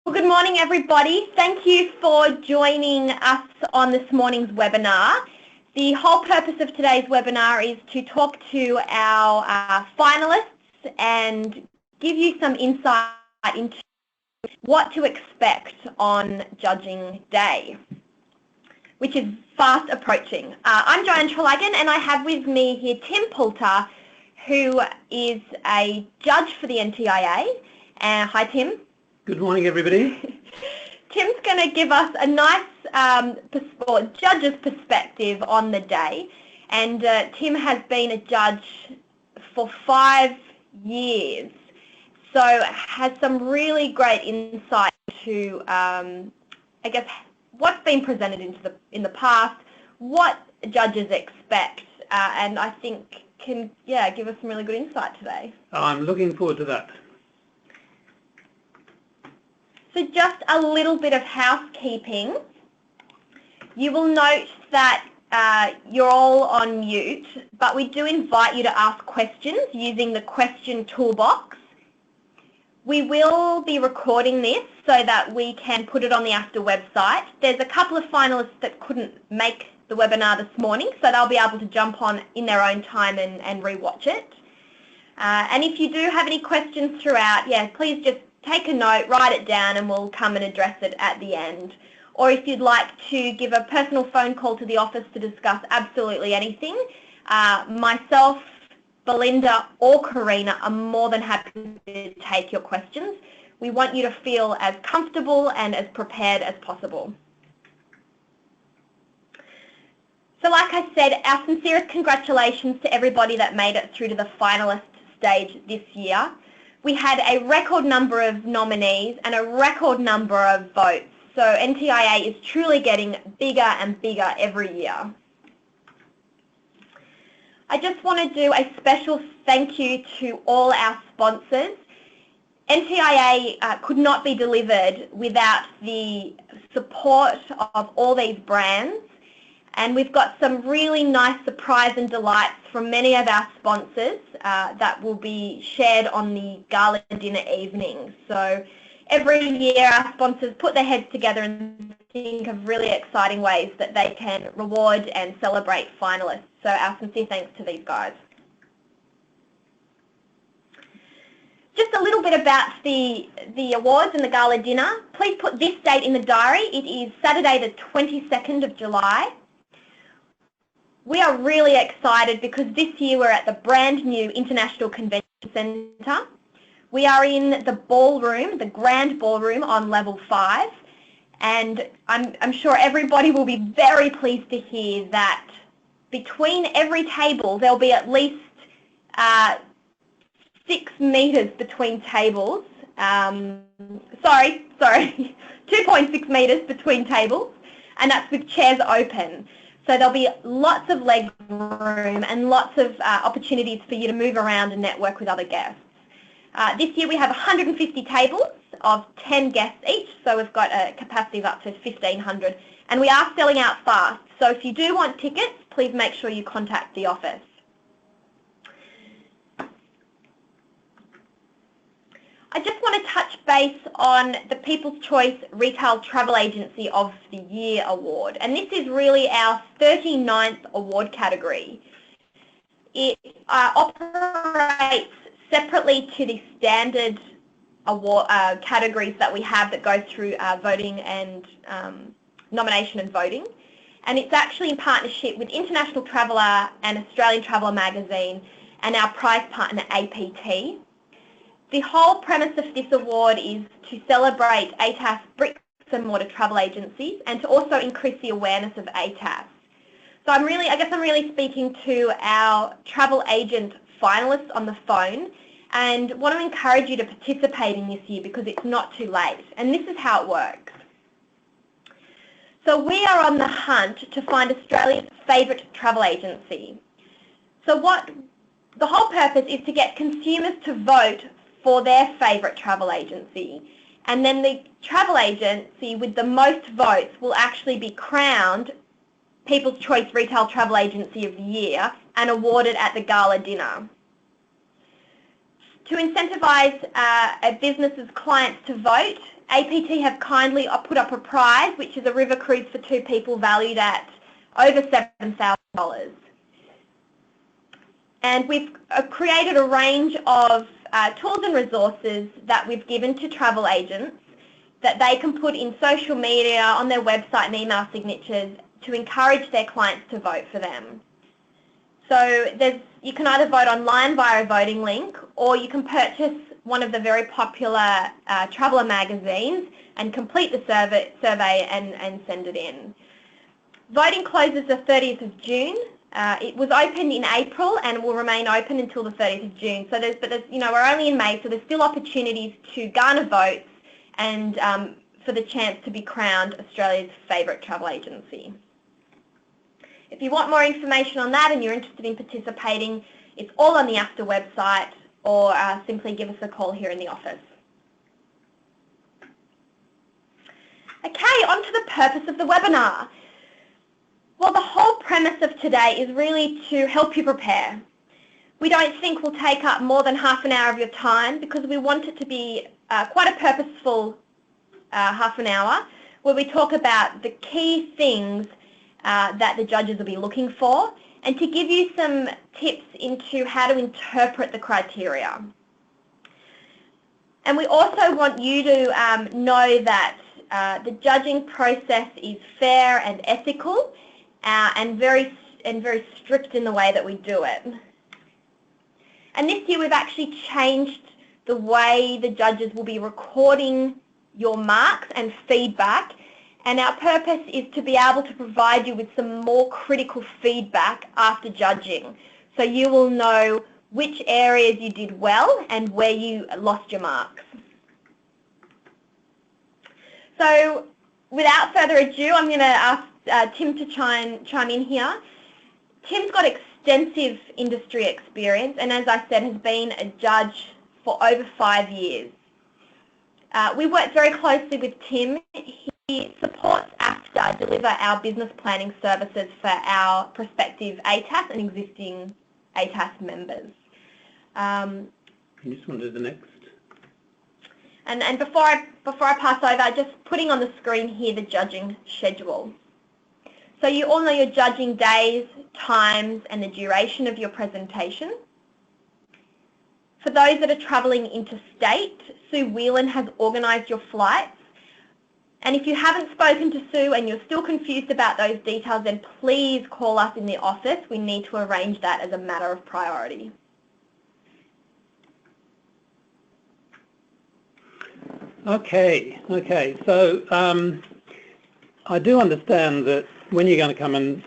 Well, good morning, everybody. Thank you for joining us on this morning's webinar. The whole purpose of today's webinar is to talk to our finalists and give you some insight into what to expect on Judging Day, which is fast approaching. I'm Joanne Tralaggan, and I have with me here Tim Poulter, who is a judge for the NTIA. Hi, Tim. Good morning, everybody. Tim's going to give us a nice judge's perspective on the day. And Tim has been a judge for 5 years, so has some really great insight to, I guess, what's been presented in the past, what judges expect, and I think can give us some really good insight today. I'm looking forward to that. So just a little bit of housekeeping. You will note that you're all on mute, but we do invite you to ask questions using the question toolbox. We will be recording this so that we can put it on the AFTA website. There's a couple of finalists that couldn't make the webinar this morning, so they'll be able to jump on in their own time and re-watch it. And if you do have any questions throughout, please just take a note, write it down, and we'll come and address it at the end. Or if you'd like to give a personal phone call to the office to discuss absolutely anything, myself, Belinda, or Karina are more than happy to take your questions. We want you to feel as comfortable and as prepared as possible. So like I said, our sincerest congratulations to everybody that made it through to the finalist stage this year. We had a record number of nominees and a record number of votes. So NTIA is truly getting bigger and bigger every year. I just want to do a special thank you to all our sponsors. NTIA could not be delivered without the support of all these brands. And we've got some really nice surprise and delights from many of our sponsors that will be shared on the gala dinner evening. So every year our sponsors put their heads together and think of really exciting ways that they can reward and celebrate finalists. So our sincere thanks to these guys. Just a little bit about the awards and the gala dinner. Please put this date in the diary. It is Saturday the 22nd of July. We are really excited because this year we're at the brand new International Convention Centre. We are in the ballroom, the grand ballroom on level 5, and I'm sure everybody will be very pleased to hear that between every table there'll be at least 6 metres between tables. Sorry, 2.6 metres between tables, and that's with chairs open. So there'll be lots of leg room and lots of opportunities for you to move around and network with other guests. This year we have 150 tables of 10 guests each, so we've got a capacity of up to 1,500. And we are selling out fast, so if you do want tickets, please make sure you contact the office. I just want to touch base on the People's Choice Retail Travel Agency of the Year award, and this is really our 39th award category. It operates separately to the standard award categories that we have that go through voting and nomination and voting, and it's actually in partnership with International Traveller and Australian Traveller magazine and our prize partner APT. The whole premise of this award is to celebrate ATAS bricks and mortar travel agencies and to also increase the awareness of ATAS. So I guess I'm really speaking to our travel agent finalists on the phone and want to encourage you to participate in this year because it's not too late. And this is how it works. So we are on the hunt to find Australia's favourite travel agency. So the whole purpose is to get consumers to vote for their favourite travel agency, and then the travel agency with the most votes will actually be crowned People's Choice Retail Travel Agency of the Year and awarded at the gala dinner. To incentivise a business's clients to vote, APT have kindly put up a prize, which is a river cruise for 2 people valued at over $7,000. And we've created a range of tools and resources that we've given to travel agents that they can put in social media, on their website and email signatures to encourage their clients to vote for them. So you can either vote online via a voting link, or you can purchase one of the very popular traveller magazines and complete the survey and send it in. Voting closes the 30th of June. It was opened in April and will remain open until the 30th of June. So we're only in May, so there's still opportunities to garner votes and for the chance to be crowned Australia's favourite travel agency. If you want more information on that and you're interested in participating, it's all on the AFTA website, or simply give us a call here in the office. Okay, on to the purpose of the webinar. Well, the whole premise of today is really to help you prepare. We don't think we'll take up more than half an hour of your time, because we want it to be quite a purposeful half an hour where we talk about the key things that the judges will be looking for, and to give you some tips into how to interpret the criteria. And we also want you to know that the judging process is fair and ethical, and very strict in the way that we do it. And this year we've actually changed the way the judges will be recording your marks and feedback, and our purpose is to be able to provide you with some more critical feedback after judging, so you will know which areas you did well and where you lost your marks. So without further ado, I'm going to ask Tim to chime in here. Tim's got extensive industry experience, and as I said, has been a judge for over 5 years. We work very closely with Tim. He supports AFTA deliver our business planning services for our prospective ATAS and existing ATAS members. Can you just want to do the next? And before I pass over, just putting on the screen here the judging schedule. So you all know your judging days, times, and the duration of your presentation. For those that are travelling interstate, Sue Whelan has organised your flights. And if you haven't spoken to Sue and you're still confused about those details, then please call us in the office. We need to arrange that as a matter of priority. Okay. So I do understand that when you're going to come and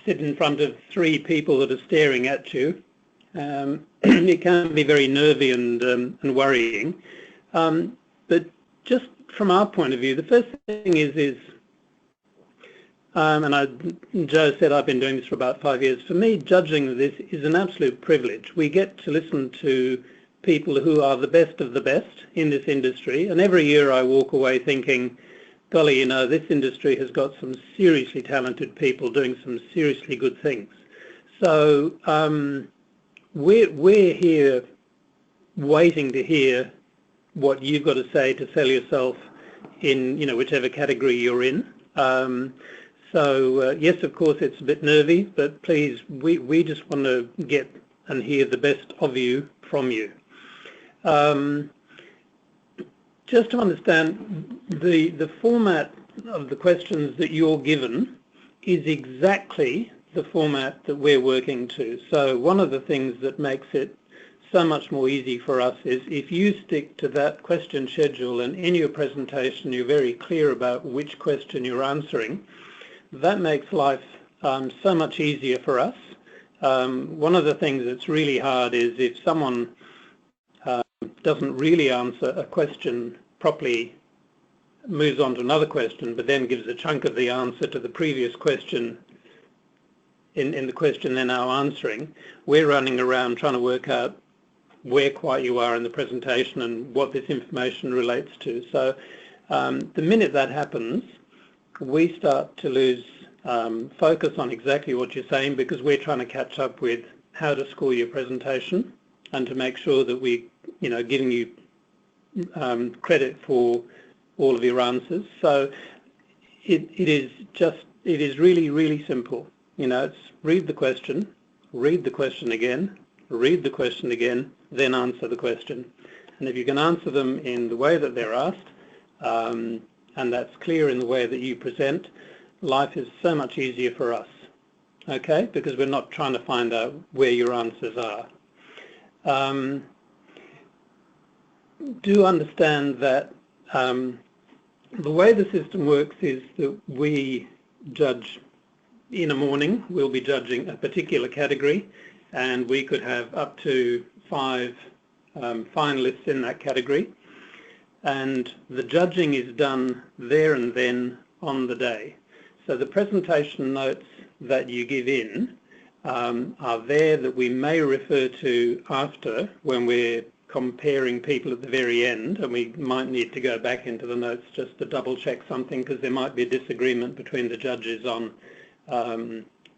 sit in front of 3 people that are staring at you, it can be very nervy and worrying. But just from our point of view, the first thing is Joe said I've been doing this for about 5 years. For me, judging this is an absolute privilege. We get to listen to people who are the best of the best in this industry, and every year I walk away thinking, golly, you know, this industry has got some seriously talented people doing some seriously good things. So we're here waiting to hear what you've got to say to sell yourself in, you know, whichever category you're in. Yes, of course, it's a bit nervy, but please, we just want to get and hear the best of you from you. Just to understand, the format of the questions that you're given is exactly the format that we're working to. So one of the things that makes it so much more easy for us is if you stick to that question schedule and in your presentation you're very clear about which question you're answering, that makes life so much easier for us. One of the things that's really hard is if someone doesn't really answer a question properly, moves on to another question, but then gives a chunk of the answer to the previous question in the question they're now answering. We're running around trying to work out where quite you are in the presentation and what this information relates to. So the minute that happens, we start to lose focus on exactly what you're saying, because we're trying to catch up with how to score your presentation. and to make sure that we, giving you credit for all of your answers. So it is really, really simple. It's read the question again, read the question again, then answer the question. And if you can answer them in the way that they're asked, and that's clear in the way that you present, life is so much easier for us, okay? Because we're not trying to find out where your answers are. Do understand that the way the system works is that we judge in a morning. We'll be judging a particular category, and we could have up to 5 finalists in that category, and the judging is done there and then on the day. So the presentation notes that you give in are there that we may refer to after when we're comparing people at the very end, and we might need to go back into the notes just to double check something, because there might be a disagreement between the judges on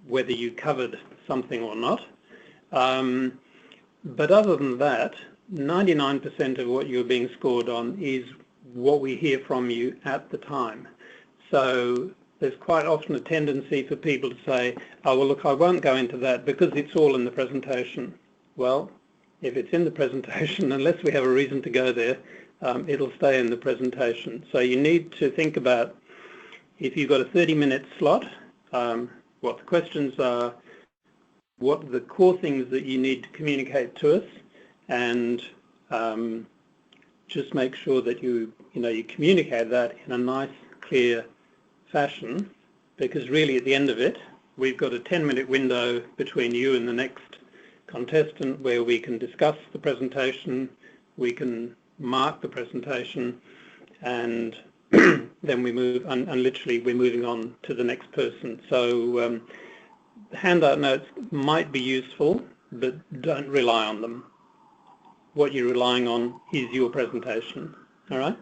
whether you covered something or not. But other than that, 99% of what you're being scored on is what we hear from you at the time. So there's quite often a tendency for people to say, oh, well, look, I won't go into that because it's all in the presentation. Well, if it's in the presentation, unless we have a reason to go there, it'll stay in the presentation. So you need to think about, if you've got a 30-minute slot, what the questions are, what are the core things that you need to communicate to us, and just make sure that you communicate that in a nice, clear fashion, because really at the end of it, we've got a 10-minute window between you and the next contestant where we can discuss the presentation, we can mark the presentation, and then we move, and literally we're moving on to the next person. So handout notes might be useful, but don't rely on them. What you're relying on is your presentation, all right?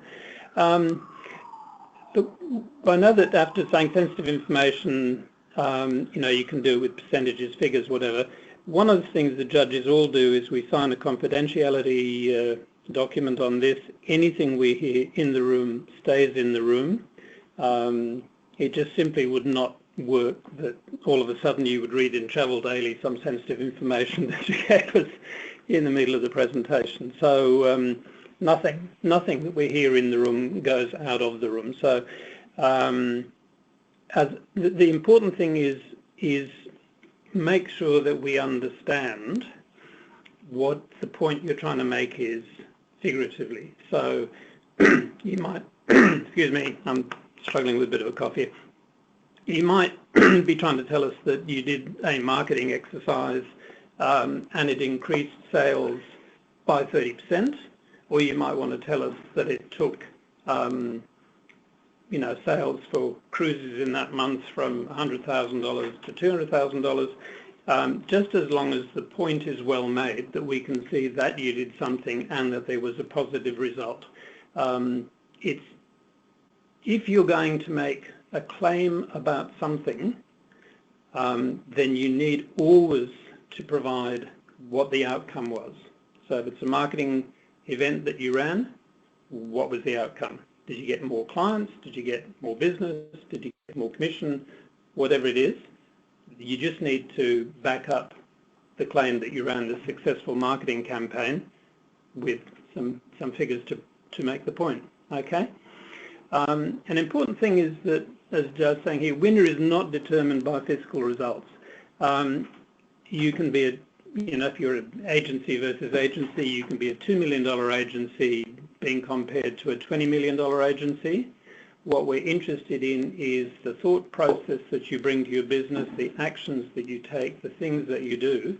Look, I know that after saying sensitive information, you can do it with percentages, figures, whatever. One of the things the judges all do is we sign a confidentiality document on this. Anything we hear in the room stays in the room. It just simply would not work that all of a sudden you would read in Travel Daily some sensitive information that you gave us in the middle of the presentation. So nothing that we hear in the room goes out of the room. So the important thing is make sure that we understand what the point you're trying to make is figuratively. So you might, excuse me, I'm struggling with a bit of a cough here. You might be trying to tell us that you did a marketing exercise and it increased sales by 30%, or you might want to tell us that it took sales for cruises in that month from $100,000 to $200,000, just as long as the point is well made, that we can see that you did something and that there was a positive result. If you're going to make a claim about something, then you need always to provide what the outcome was. So if it's a marketing event that you ran, what was the outcome? Did you get more clients? Did you get more business? Did you get more commission? Whatever it is, you just need to back up the claim that you ran the successful marketing campaign with some figures to make the point, okay? An important thing is that, as Joe's saying here, winner is not determined by fiscal results. You can be if you're an agency versus agency, you can be a $2 million agency being compared to a $20 million agency. What we're interested in is the thought process that you bring to your business, the actions that you take, the things that you do,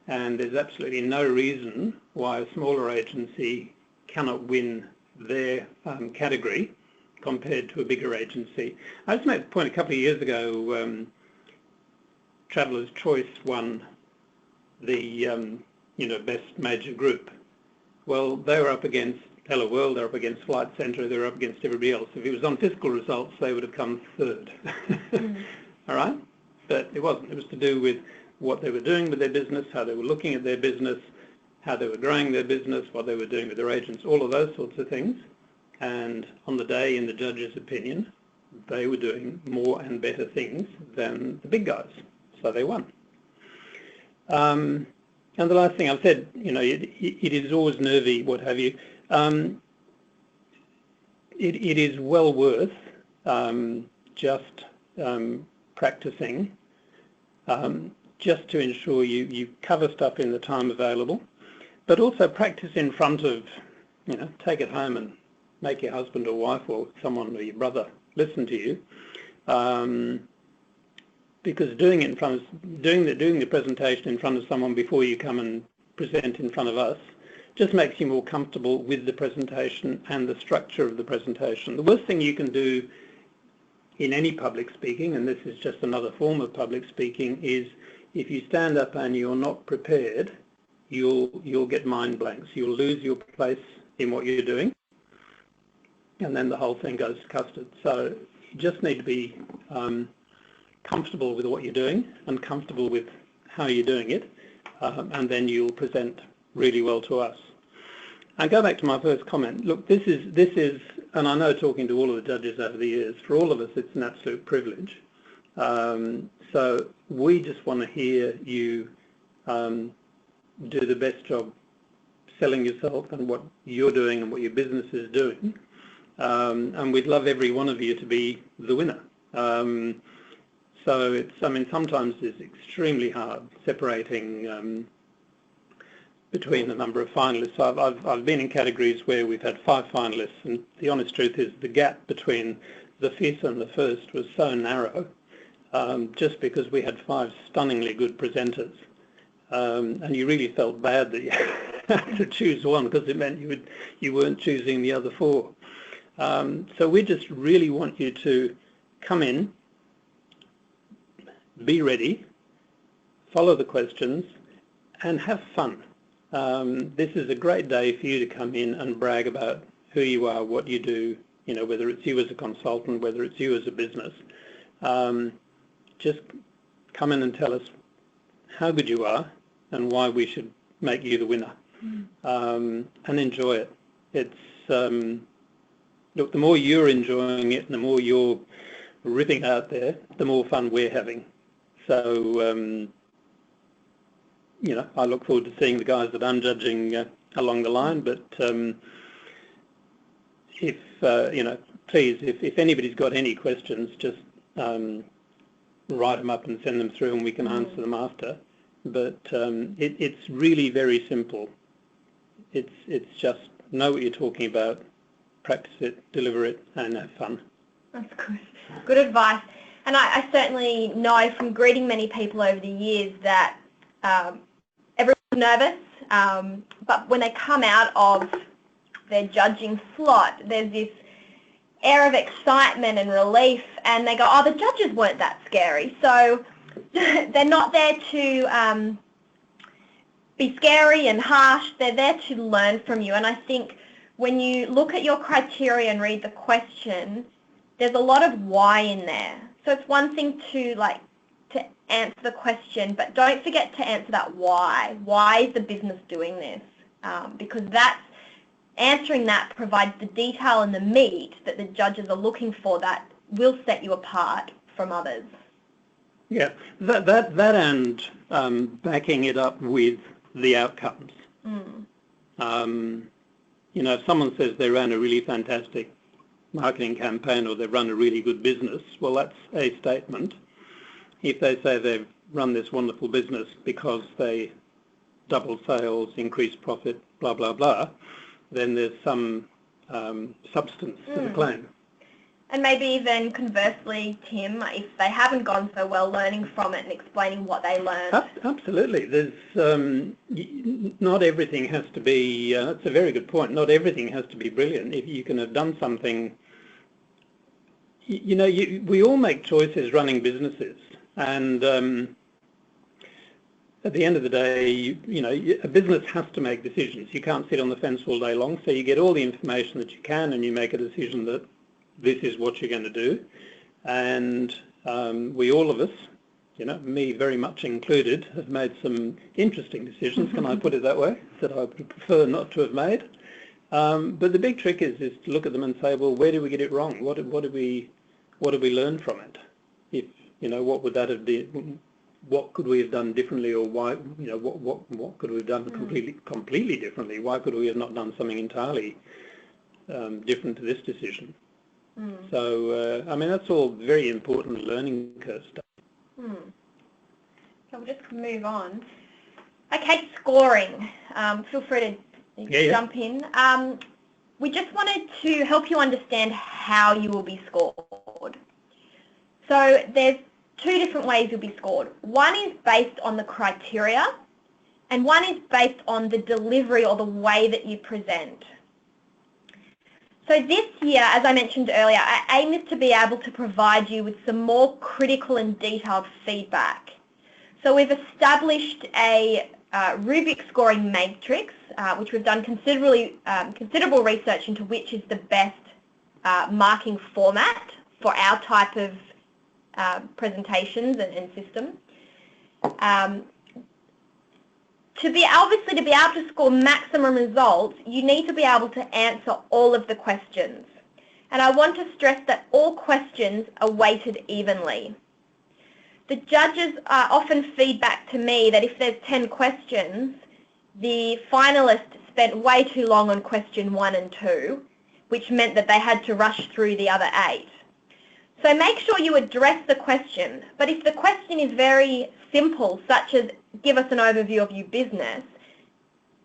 and there's absolutely no reason why a smaller agency cannot win their category compared to a bigger agency. I just made the point a couple of years ago, Traveller's Choice won the best major group. Well, they were up against Hello World, they're up against Flight Centre, they're up against everybody else. If it was on fiscal results, they would have come third. All right? But it wasn't. It was to do with what they were doing with their business, how they were looking at their business, how they were growing their business, what they were doing with their agents, all of those sorts of things. And on the day, in the judge's opinion, they were doing more and better things than the big guys, so they won. And the last thing I've said, you know, it is always nervy, what have you. It is well worth just practicing, just to ensure you cover stuff in the time available, but also practice in front of, you know, take it home and make your husband or wife or someone or your brother listen to you, because doing it in front of, doing the presentation in front of someone before you come and present in front of us just makes you more comfortable with the presentation and the structure of the presentation. The worst thing you can do in any public speaking, and this is just another form of public speaking, is if you stand up and you're not prepared, you'll get mind blanks. You'll lose your place in what you're doing, and then the whole thing goes to custard. So you just need to be comfortable with what you're doing and comfortable with how you're doing it, and then you'll present really well to us. And go back to my first comment. Look, this is, and I know talking to all of the judges over the years, for all of us it's an absolute privilege. So we just want to hear you do the best job selling yourself and what you're doing and what your business is doing. And we'd love every one of you to be the winner. So it's, I mean, sometimes it's extremely hard separating between the number of finalists. I've been in categories where we've had 5 finalists, and the honest truth is the gap between the 5th and the 1st was so narrow, just because we had 5 stunningly good presenters, and you really felt bad that you had to choose one, because it meant you weren't choosing the other 4. So we just really want you to come in, be ready, follow the questions, and have fun. This is a great day for you to come in and brag about who you are, what you do, you know, whether it's you as a consultant, whether it's you as a business. Just come in and tell us how good you are and why we should make you the winner, and enjoy it. It's, look, the more you're enjoying it and the more you're ripping out there, the more fun we're having. So, you know, I look forward to seeing the guys that I'm judging along the line, but if, you know, please, if anybody's got any questions, just write them up and send them through and we can answer them after. But it's really very simple. It's just know what you're talking about, practice it, deliver it, and have fun. That's good. Good advice. And I certainly know from greeting many people over the years that everyone's nervous, but when they come out of their judging slot, there's this air of excitement and relief, and they go, oh, the judges weren't that scary. So they're not there to be scary and harsh. They're there to learn from you. And I think when you look at your criteria and read the question, there's a lot of why in there. So it's one thing to answer the question, but don't forget to answer that why. Why is the business doing this? Because answering that provides the detail and the meat that the judges are looking for that will set you apart from others. Yeah, that and backing it up with the outcomes. You know, if someone says they ran a really fantastic marketing campaign or they've run a really good business, well, that's a statement. If they say they've run this wonderful business because they doubled sales, increased profit, blah, blah, blah, then there's some substance to the claim. And maybe even conversely, Tim, if they haven't gone so well, learning from it and explaining what they learned. Absolutely. There's not everything has to be, that's a very good point, not everything has to be brilliant. If you can have done something, you know, we all make choices running businesses, and at the end of the day, you know, a business has to make decisions. You can't sit on the fence all day long, so you get all the information that you can and you make a decision that this is what you're going to do. And we all of us, me very much included, have made some interesting decisions, can I put it that way, that I would prefer not to have made. But the big trick is to look at them and say, well, where did we get it wrong? What did we learn from it? If what would that have been? What could we have done differently, or why? What could we have done completely differently? Why could we have not done something entirely different to this decision? So I mean, that's all very important learning curve stuff. So we'll just move on. Okay, scoring. Feel free to jump in. We just wanted to help you understand how you will be scored. So there's two different ways you'll be scored. One is based on the criteria, and one is based on the delivery or the way that you present. So this year, as I mentioned earlier, our aim is to be able to provide you with some more critical and detailed feedback. So we've established a rubric scoring matrix, which we've done considerable research into which is the best marking format for our type of presentations and system. To be able to score maximum results, you need to be able to answer all of the questions. And I want to stress that all questions are weighted evenly. The judges often feed back to me that if there's 10 questions, the finalists spent way too long on question 1 and 2, which meant that they had to rush through the other 8. So make sure you address the question, but if the question is very simple, such as give us an overview of your business,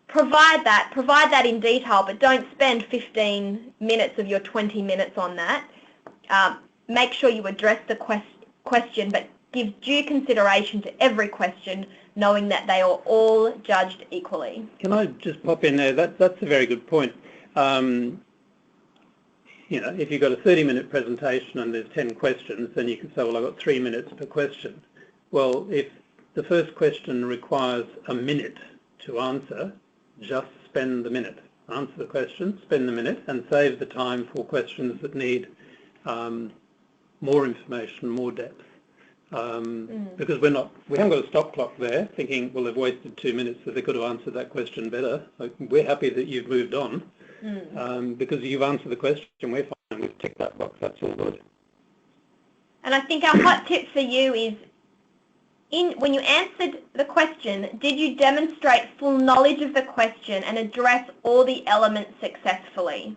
provide that in detail, but don't spend 15 minutes of your 20 minutes on that. Make sure you address the question, but give due consideration to every question, knowing that they are all judged equally. Can I just pop in there? That's a very good point. If you've got a 30-minute presentation and there's 10 questions, then you can say, well, I've got 3 minutes per question. Well, if the first question requires a minute to answer, just spend the minute. Answer the question, spend the minute, and save the time for questions that need more information, more depth. Because we haven't got a stop clock there thinking, well, they've wasted 2 minutes, so they could have answered that question better. We're happy that you've moved on. Because you've answered the question, we're fine, we've ticked that box, that's all good. And I think our hot tip for you is, when you answered the question, did you demonstrate full knowledge of the question and address all the elements successfully?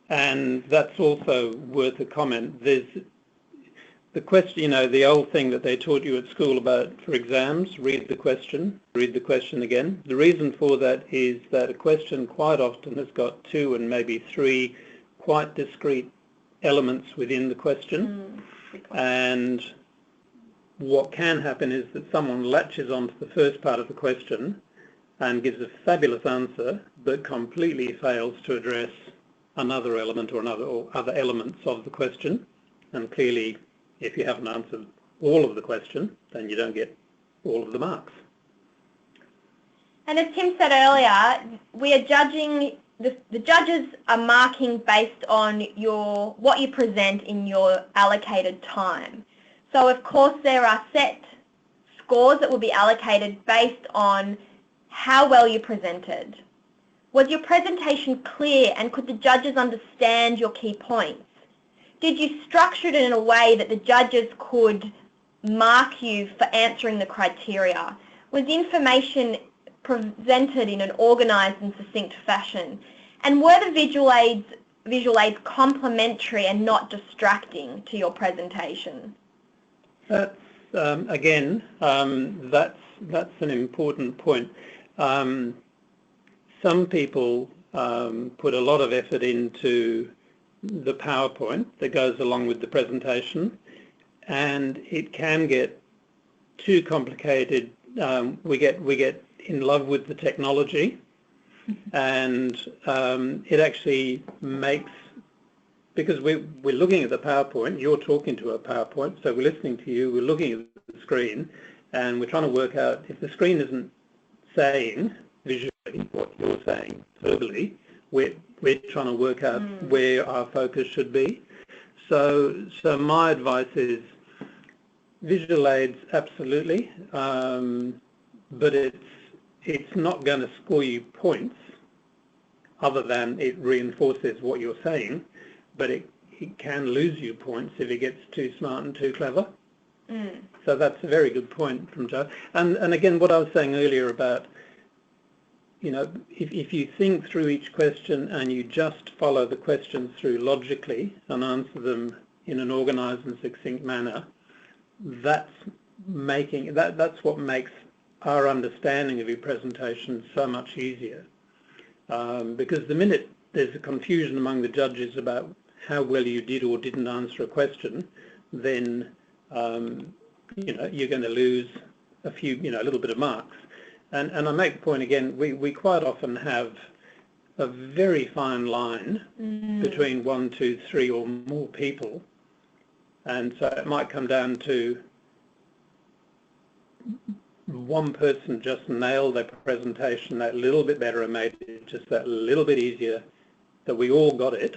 And that's also worth a comment. There's the question, the old thing that they taught you at school about for exams, read the question again. The reason for that is that a question quite often has got 2 and maybe 3 quite discrete elements within the question. And what can happen is that someone latches onto the first part of the question and gives a fabulous answer, but completely fails to address another element or other elements of the question. And clearly, if you haven't answered all of the question, then you don't get all of the marks. And as Tim said earlier, we are judging, the judges are marking based on what you present in your allocated time. So of course there are set scores that will be allocated based on how well you presented. Was your presentation clear, and could the judges understand your key points? Did you structure it in a way that the judges could mark you for answering the criteria? Was the information presented in an organised and succinct fashion? And were the visual aids complementary and not distracting to your presentation? That's, again, that's an important point. Some people put a lot of effort into the PowerPoint that goes along with the presentation, and it can get too complicated. We get in love with the technology, and it actually makes, because we're looking at the PowerPoint, you're talking to a PowerPoint, so we're listening to you, we're looking at the screen, and we're trying to work out if the screen isn't saying visually what you're saying verbally, we're trying to work out where our focus should be. So my advice is, visual aids, absolutely, but it's not going to score you points other than it reinforces what you're saying, but it can lose you points if it gets too smart and too clever. So that's a very good point from Joe. And again, what I was saying earlier about, you know, if you think through each question and you just follow the questions through logically and answer them in an organised and succinct manner, that's what makes our understanding of your presentation so much easier. Because the minute there's a confusion among the judges about how well you did or didn't answer a question, then you know, you're going to lose a few, you know, a little bit of marks. And I make the point again, we quite often have a very fine line between 1, 2, 3 or more people, and so it might come down to one person just nailed their presentation that little bit better and made it just that little bit easier, that we all got it,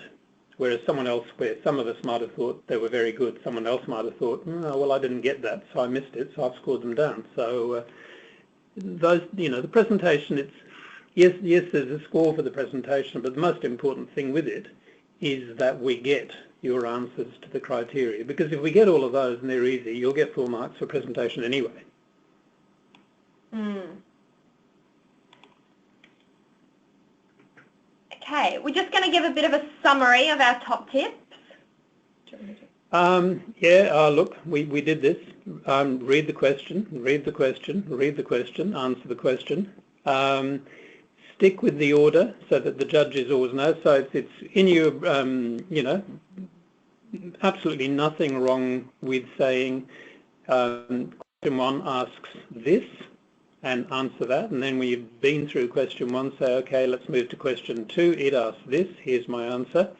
whereas someone else, where some of us might have thought they were very good, someone else might have thought, oh, well, I didn't get that, so I missed it, so I've scored them down. So those, you know, the presentation, it's yes, there's a score for the presentation, but the most important thing with it is that we get your answers to the criteria, because if we get all of those and they're easy, you'll get full marks for presentation anyway. Okay, we're just going to give a bit of a summary of our top tips. Yeah, look, we did this. Read the question, read the question, read the question, answer the question. Stick with the order so that the judges always know. So it's in your, you know, absolutely nothing wrong with saying question 1 asks this and answer that, and then when you've been through question 1, say, okay, let's move to question 2. It asks this, here's my answer.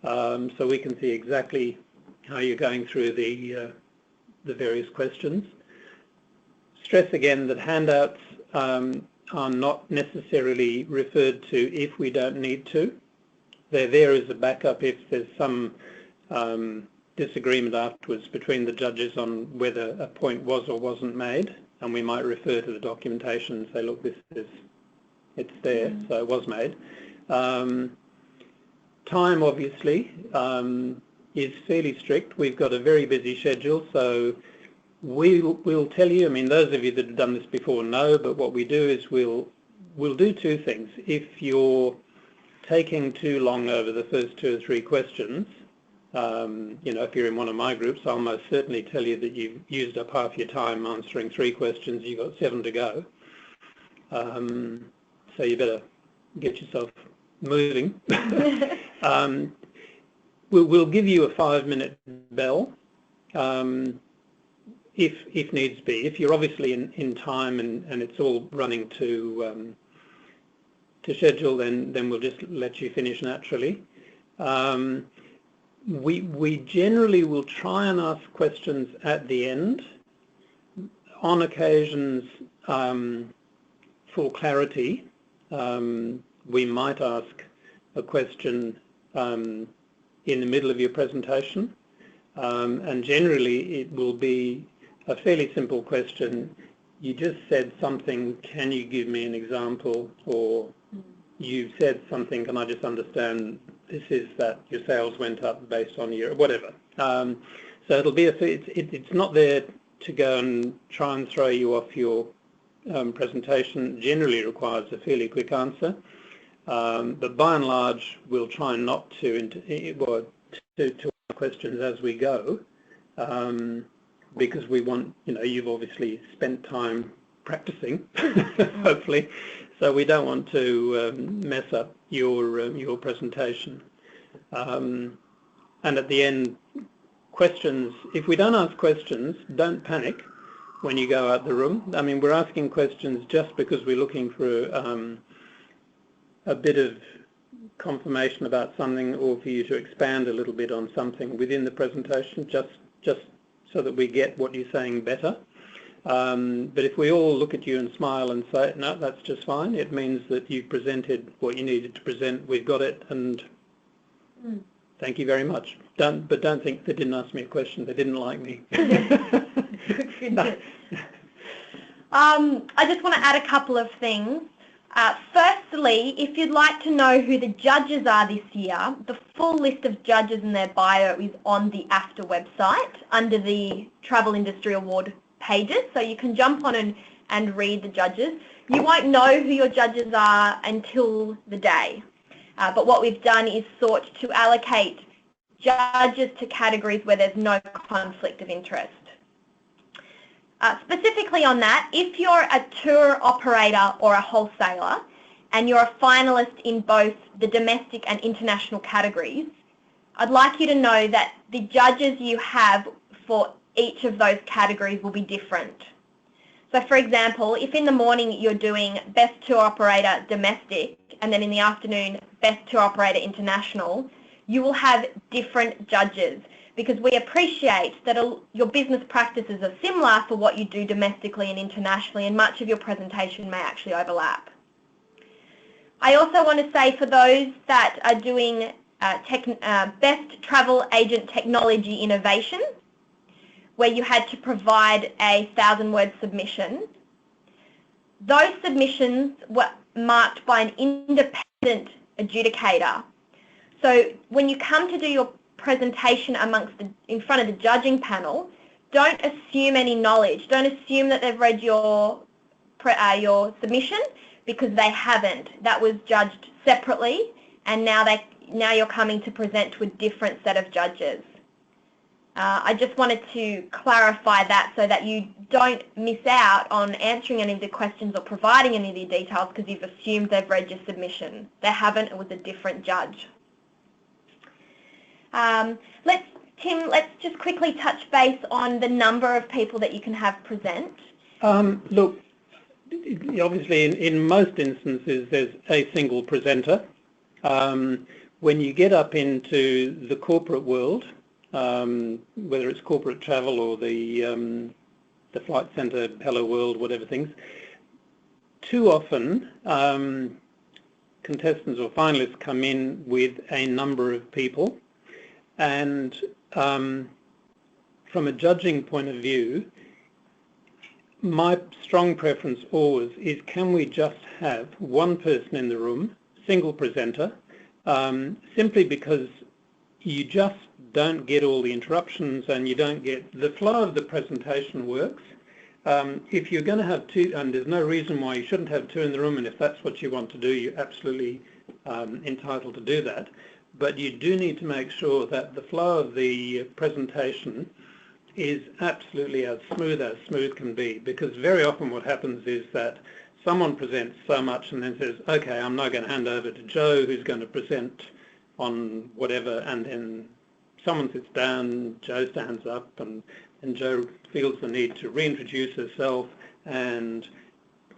So we can see exactly how you're going through the various questions. Stress again that handouts are not necessarily referred to if we don't need to. They're there as a backup if there's some disagreement afterwards between the judges on whether a point was or wasn't made, and we might refer to the documentation and say, look, it's there, so it was made. Time, obviously, is fairly strict. We've got a very busy schedule, so we'll tell you, I mean, those of you that have done this before know, but what we do is we'll do 2 things. If you're taking too long over the first 2 or 3 questions, you know, if you're in one of my groups, I'll most certainly tell you that you've used up half your time answering 3 questions, you've got 7 to go. So you better get yourself moving. We'll give you a 5-minute bell if needs be. If you're obviously in time and it's all running to schedule, then we'll just let you finish naturally. We generally will try and ask questions at the end. On occasions, for clarity, we might ask a question in the middle of your presentation, and generally it will be a fairly simple question. You just said something, can you give me an example? Or you said something, can I just understand this is that your sales went up based on your whatever. So it'll be it's not there to go and try and throw you off your presentation. Generally requires a fairly quick answer, but by and large we'll try not to answer questions as we go, because we want, you know, you've obviously spent time practicing, hopefully. So we don't want to mess up your presentation. And at the end, questions, if we don't ask questions, don't panic when you go out the room. I mean, we're asking questions just because we're looking for a bit of confirmation about something, or for you to expand a little bit on something within the presentation, just so that we get what you're saying better. But if we all look at you and smile and say, no, that's just fine, it means that you've presented what you needed to present, we've got it, and thank you very much. But don't think they didn't ask me a question, they didn't like me. No. I just want to add a couple of things. Firstly, if you'd like to know who the judges are this year, the full list of judges and their bio is on the AFTA website under the Travel Industry Award pages, so you can jump on and read the judges. You won't know who your judges are until the day, but what we've done is sought to allocate judges to categories where there's no conflict of interest. Specifically on that, if you're a tour operator or a wholesaler and you're a finalist in both the domestic and international categories, I'd like you to know that the judges you have for each of those categories will be different. So for example, if in the morning you're doing best tour operator domestic and then in the afternoon best tour operator international, you will have different judges, because we appreciate that your business practices are similar for what you do domestically and internationally, and much of your presentation may actually overlap. I also want to say for those that are doing best travel agent technology innovation, where you had to provide a 1,000-word submission, those submissions were marked by an independent adjudicator. So when you come to do your presentation in front of the judging panel, don't assume any knowledge. Don't assume that they've read your submission, because they haven't. That was judged separately, and now you're coming to present to a different set of judges. I just wanted to clarify that so that you don't miss out on answering any of the questions or providing any of the details because you've assumed they've read your submission. They haven't. It was a different judge. Tim, let's just quickly touch base on the number of people that you can have present. Look, obviously in most instances there's a single presenter. When you get up into the corporate world, whether it's corporate travel or the Flight Centre, Hello World, whatever things, too often contestants or finalists come in with a number of people. And from a judging point of view, my strong preference always is, can we just have one person in the room, single presenter, simply because you just don't get all the interruptions and you don't get the flow of the presentation works. If you're going to have two, and there's no reason why you shouldn't have two in the room, and if that's what you want to do, you're absolutely entitled to do that. But you do need to make sure that the flow of the presentation is absolutely as smooth can be, because very often what happens is that someone presents so much and then says, okay, I'm now going to hand over to Joe, who's going to present on whatever, and then someone sits down, Joe stands up, and Joe feels the need to reintroduce herself, and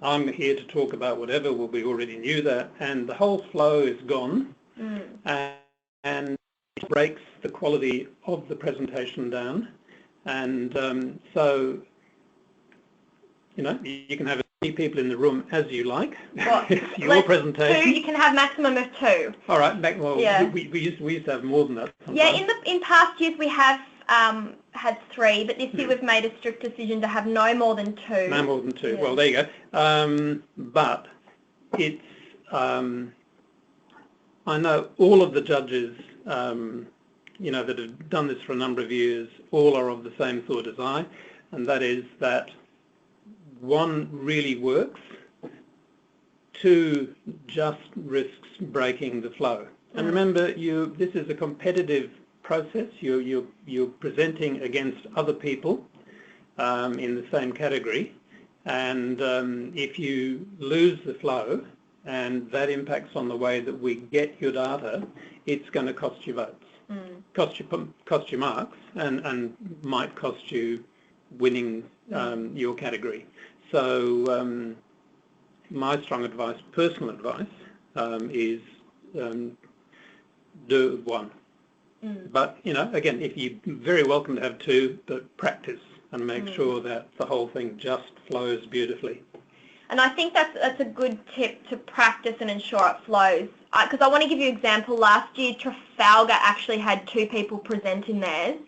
I'm here to talk about whatever, well, we already knew that, and the whole flow is gone. And it breaks the quality of the presentation down. And so, you know, you can have as many people in the room as you like. It's your presentation. Two, you can have maximum of two. All right. We used to have more than that sometimes. Yeah, in past years we have had three, but this year we've made a strict decision to have no more than two. No more than two. Yeah. Well, there you go. But it's... I know all of the judges, you know, that have done this for a number of years, all are of the same thought as I, and that is that one really works, two just risks breaking the flow. And remember, this is a competitive process. You're presenting against other people in the same category, and if you lose the flow, and that impacts on the way that we get your data, it's going to cost you votes, cost you marks, and might cost you winning your category. So my strong advice, personal advice, is do one. But, you know, again, if you're very welcome to have two, but practice and make sure that the whole thing just flows beautifully. And I think that's a good tip, to practice and ensure it flows. Because I want to give you an example. Last year, Trafalgar actually had two people present in theirs,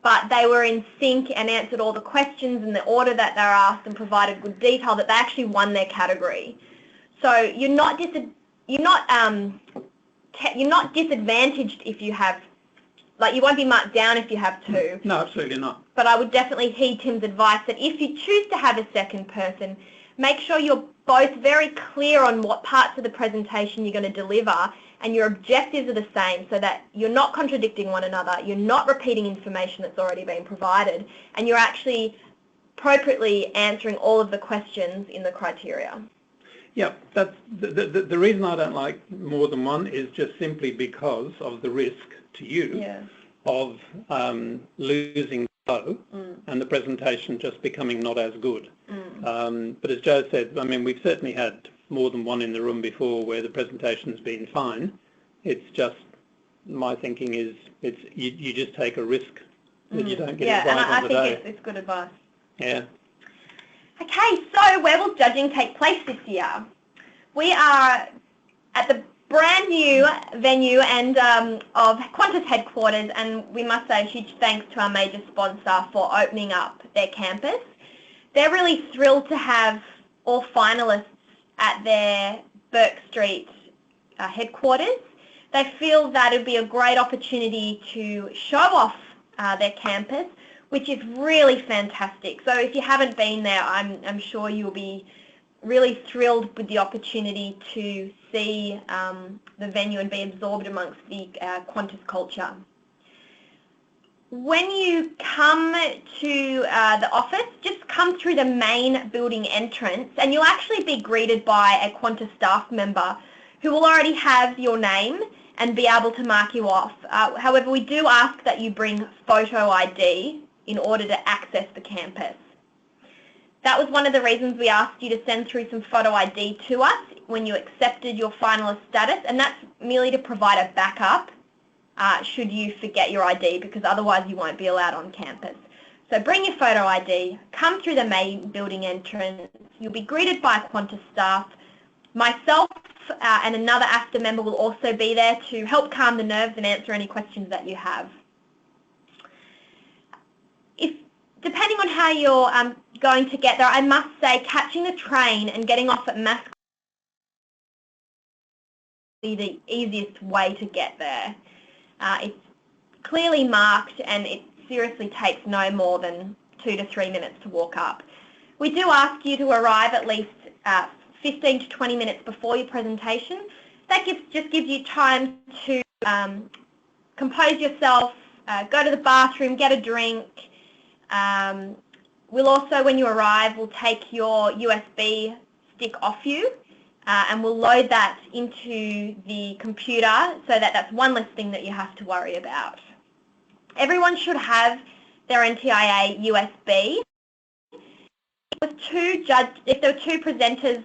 but they were in sync and answered all the questions in the order that they were asked and provided good detail, that they actually won their category. So you're not disadvantaged if you have, like, you won't be marked down if you have two. No, absolutely not. But I would definitely heed Tim's advice that if you choose to have a second person, make sure you're both very clear on what parts of the presentation you're going to deliver and your objectives are the same, so that you're not contradicting one another, you're not repeating information that's already been provided, and you're actually appropriately answering all of the questions in the criteria. Yeah, that's the reason I don't like more than one is just simply because of the risk to you of losing flow and the presentation just becoming not as good. But as Joe said, I mean, we've certainly had more than one in the room before where the presentation's been fine. It's just, my thinking is, you just take a risk that you don't get it right on the day. I think it's good advice. Yeah. Okay, so where will judging take place this year? We are at the brand new venue and of Qantas headquarters, and we must say a huge thanks to our major sponsor for opening up their campus. They're really thrilled to have all finalists at their Burke Street headquarters. They feel that it would be a great opportunity to show off their campus, which is really fantastic. So if you haven't been there, I'm sure you'll be really thrilled with the opportunity to see the venue and be absorbed amongst the Qantas culture. When you come to the office, just come through the main building entrance and you'll actually be greeted by a Qantas staff member who will already have your name and be able to mark you off. However, we do ask that you bring photo ID in order to access the campus. That was one of the reasons we asked you to send through some photo ID to us when you accepted your finalist status, and that's merely to provide a backup should you forget your ID, because otherwise you won't be allowed on campus. So bring your photo ID, come through the main building entrance, you'll be greeted by Qantas staff. Myself and another AFTA member will also be there to help calm the nerves and answer any questions that you have. Depending on how you're going to get there, I must say catching the train and getting off at Mascot is the easiest way to get there. It's clearly marked and it seriously takes no more than 2 to 3 minutes to walk up. We do ask you to arrive at least 15 to 20 minutes before your presentation. That just gives you time to compose yourself, go to the bathroom, get a drink. We'll also, when you arrive, we'll take your USB stick off you and we'll load that into the computer so that that's one less thing that you have to worry about. Everyone should have their NTIA USB. If there were two presenters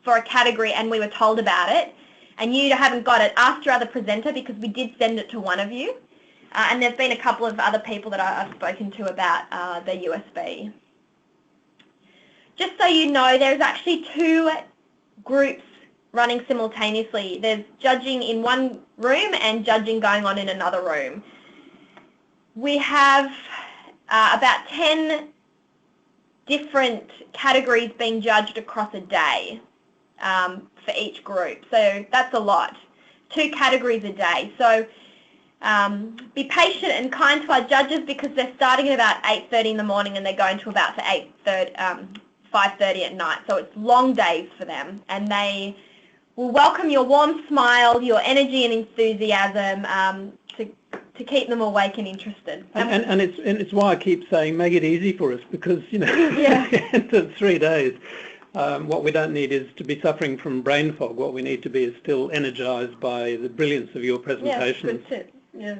for a category and we were told about it and you haven't got it, ask your other presenter, because we did send it to one of you. And there's been a couple of other people that I've spoken to about their USB. Just so you know, there's actually 2 groups running simultaneously. There's judging in one room and judging going on in another room. We have about 10 different categories being judged across a day for each group. So that's a lot. 2 categories a day. So be patient and kind to our judges, because they're starting at about 8:30 in the morning and they're going to about 5:30 at night. So it's long days for them, and they will welcome your warm smile, your energy and enthusiasm to keep them awake and interested. And it's why I keep saying make it easy for us, because at the end of 3 days, what we don't need is to be suffering from brain fog. What we need to be is still energised by the brilliance of your presentation. Yeah, good tip. Yeah.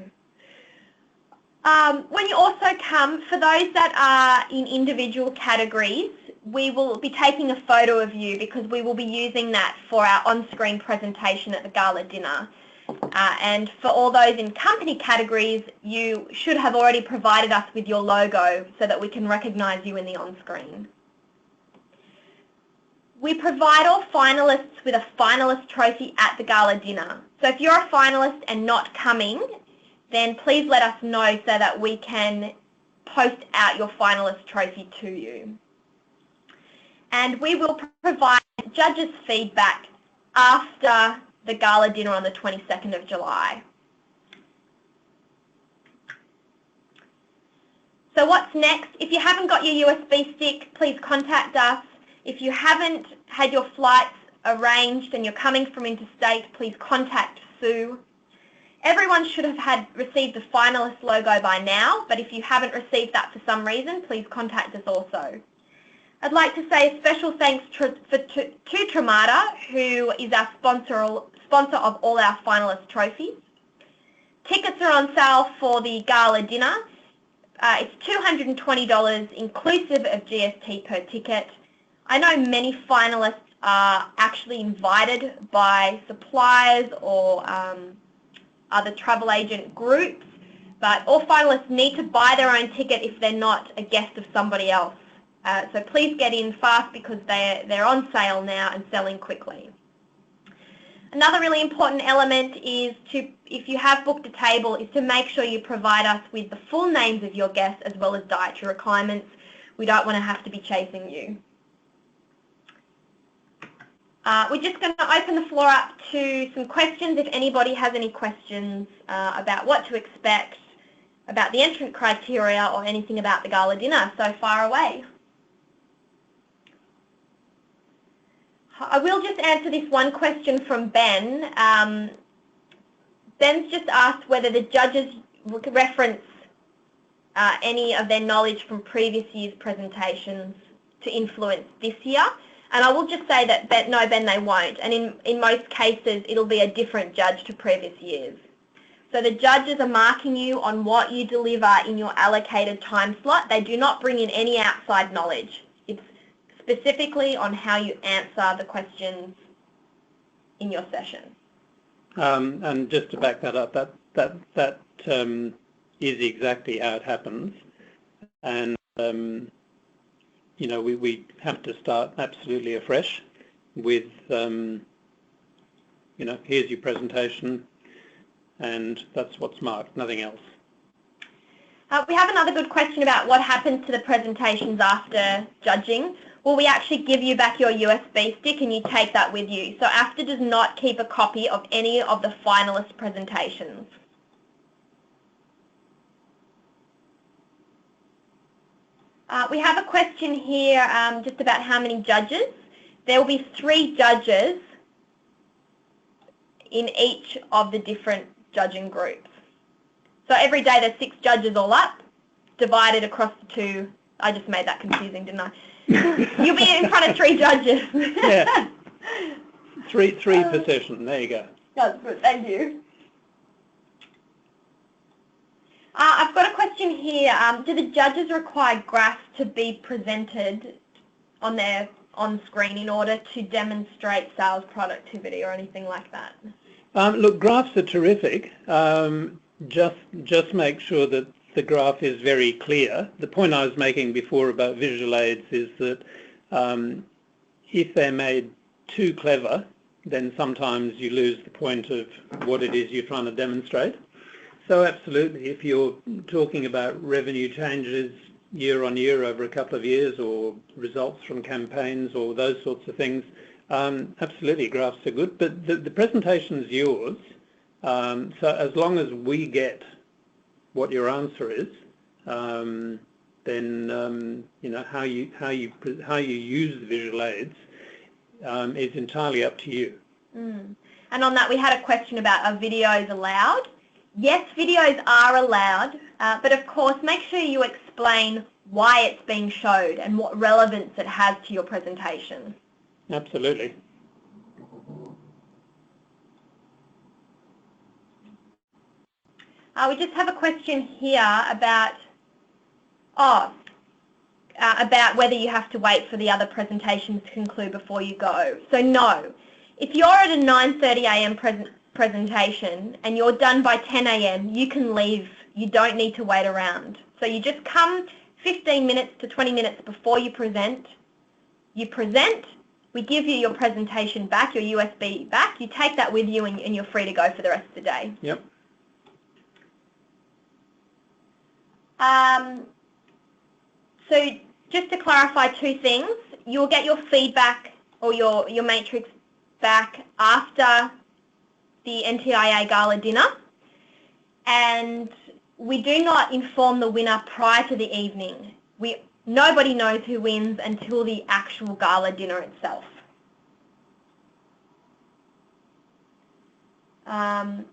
When you also come, for those that are in individual categories, we will be taking a photo of you, because we will be using that for our on-screen presentation at the gala dinner. And for all those in company categories, you should have already provided us with your logo so that we can recognise you in the on-screen. We provide all finalists with a finalist trophy at the gala dinner. So if you're a finalist and not coming, then please let us know so that we can post out your finalist trophy to you. And we will provide judges' feedback after the gala dinner on the 22nd of July. So what's next? If you haven't got your USB stick, please contact us. If you haven't had your flights arranged and you're coming from interstate, please contact Sue. Everyone should have received the finalist logo by now, but if you haven't received that for some reason, please contact us also. I'd like to say a special thanks to Tralaggan, who is our sponsor of all our finalist trophies. Tickets are on sale for the gala dinner. It's $220 inclusive of GST per ticket. I know many finalists are actually invited by suppliers or other travel agent groups, but all finalists need to buy their own ticket if they're not a guest of somebody else. So please get in fast because they're on sale now and selling quickly. Another really important element is if you have booked a table, is to make sure you provide us with the full names of your guests as well as dietary requirements. We don't want to have to be chasing you. We're just going to open the floor up to some questions if anybody has any questions about what to expect, about the entrant criteria or anything about the gala dinner. So far away. I will just answer this one question from Ben. Ben's just asked whether the judges reference any of their knowledge from previous year's presentations to influence this year. And I will just say that no, Ben, they won't. And in most cases, it'll be a different judge to previous years. So the judges are marking you on what you deliver in your allocated time slot. They do not bring in any outside knowledge. It's specifically on how you answer the questions in your session. And just to back that up, that is exactly how it happens. And you know, we have to start absolutely afresh with, you know, here's your presentation, and that's what's marked, nothing else. We have another good question about what happens to the presentations after judging. Well, we actually give you back your USB stick and you take that with you. So AFTA does not keep a copy of any of the finalist presentations. We have a question here just about how many judges. There will be 3 judges in each of the different judging groups. So every day there's 6 judges all up, divided across the 2. I just made that confusing, didn't I? You'll be in front of 3 judges. Yeah. Three per session. There you go. That's good. Thank you. I've got a question here. Do the judges require graphs to be presented on screen in order to demonstrate sales productivity or anything like that? Look, graphs are terrific. Just make sure that the graph is very clear. The point I was making before about visual aids is that if they're made too clever, then sometimes you lose the point of what it is you're trying to demonstrate. So absolutely, if you're talking about revenue changes year on year over a couple of years or results from campaigns or those sorts of things, absolutely graphs are good, but the presentation's yours. So as long as we get what your answer is, then you know how you use the visual aids is entirely up to you. And on that, we had a question about, are videos allowed? Yes, videos are allowed, but of course make sure you explain why it's being showed and what relevance it has to your presentation. Absolutely. We just have a question here about whether you have to wait for the other presentations to conclude before you go. So no, if you're at a 9:30 a.m. presentation and you're done by 10 a.m, you can leave. You don't need to wait around. So you just come 15 minutes to 20 minutes before you present. You present, we give you your presentation back, your USB back, you take that with you and you're free to go for the rest of the day. Yep. So just to clarify two things, you'll get your feedback or your matrix back after the NTIA Gala dinner, and we do not inform the winner prior to the evening. Nobody knows who wins until the actual gala dinner itself. And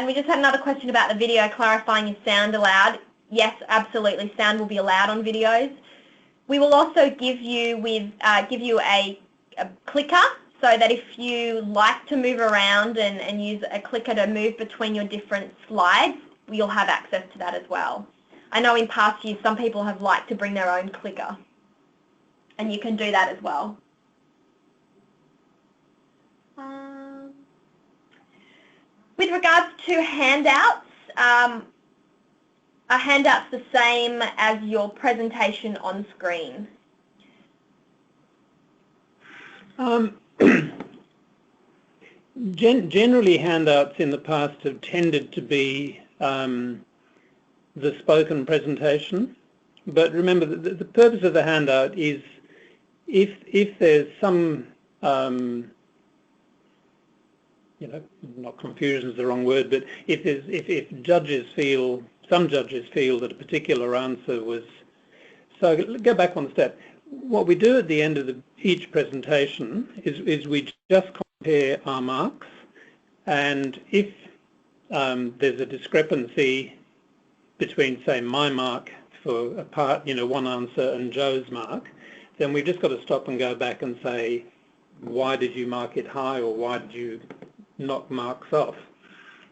we just had another question about the video, clarifying is sound allowed. Yes, absolutely, sound will be allowed on videos. We will also give you a clicker, so that if you like to move around and use a clicker to move between your different slides, you'll have access to that as well. I know in past years some people have liked to bring their own clicker, and you can do that as well. With regards to handouts, are handouts the same as your presentation on screen? Generally, handouts in the past have tended to be the spoken presentation, but remember the purpose of the handout is if there's some not confusion is the wrong word, but if some judges feel that a particular answer was, so go back one step. What we do at the end of each presentation is we just compare our marks, and if there's a discrepancy between, say, my mark for a part, one answer, and Joe's mark, then we've just got to stop and go back and say, why did you mark it high, or why did you knock marks off?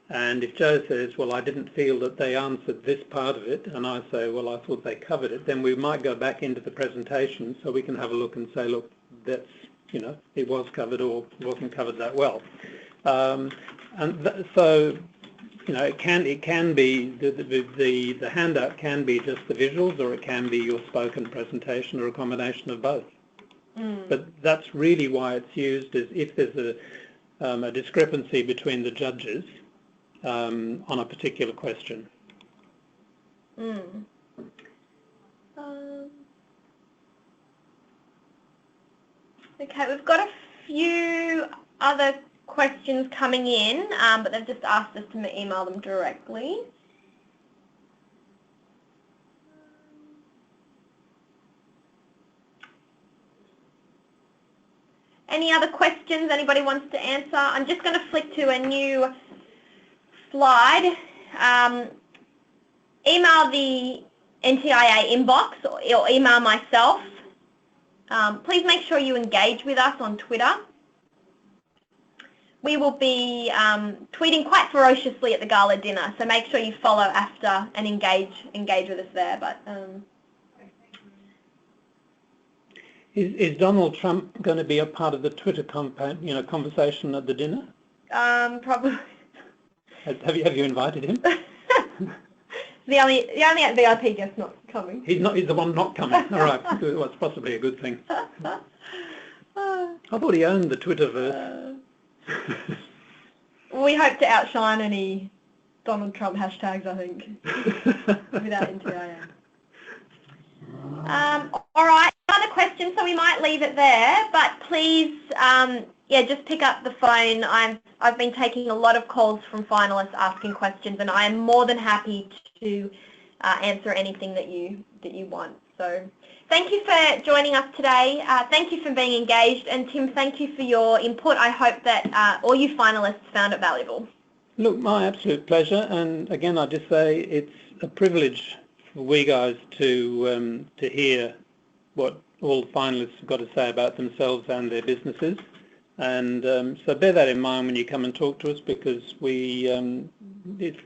And if Joe says, well, I didn't feel that they answered this part of it, and I say, well, I thought they covered it, then we might go back into the presentation so we can have a look and say, look, that's, it was covered or wasn't covered that well. So it can be, the handout can be just the visuals, or it can be your spoken presentation, or a combination of both. But that's really why it's used, is if there's a discrepancy between the judges on a particular question. Okay, we've got a few other questions coming in, but they've just asked us to email them directly. Any other questions anybody wants to answer? I'm just going to flick to a new slide. Email the NTIA inbox or email myself. Please make sure you engage with us on Twitter. We will be tweeting quite ferociously at the gala dinner, so make sure you follow AFTA and engage with us there. But Is Donald Trump going to be a part of the Twitter conversation at the dinner? Probably. Have you invited him? the only VIP guest not coming. He's the one not coming. All right. Well, it's possibly a good thing. I thought he owned the Twitterverse. We hope to outshine any Donald Trump hashtags, I think, without NTIA. All right, another question, so we might leave it there, but please, just pick up the phone. I've been taking a lot of calls from finalists asking questions, and I am more than happy to answer anything that you want. So thank you for joining us today. Thank you for being engaged, and Tim, thank you for your input. I hope that all you finalists found it valuable. Look, my absolute pleasure, and again, I just say it's a privilege for we guys to hear what all the finalists have got to say about themselves and their businesses, and so bear that in mind when you come and talk to us, because for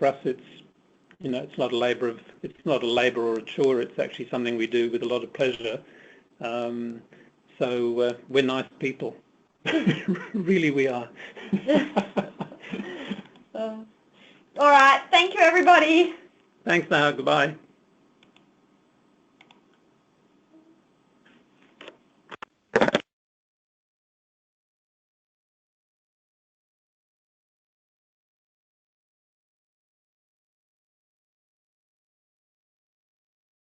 us it's it's not a labour or a chore. It's actually something we do with a lot of pleasure. So we're nice people. Really, we are. All right. Thank you, everybody. Thanks now. Goodbye.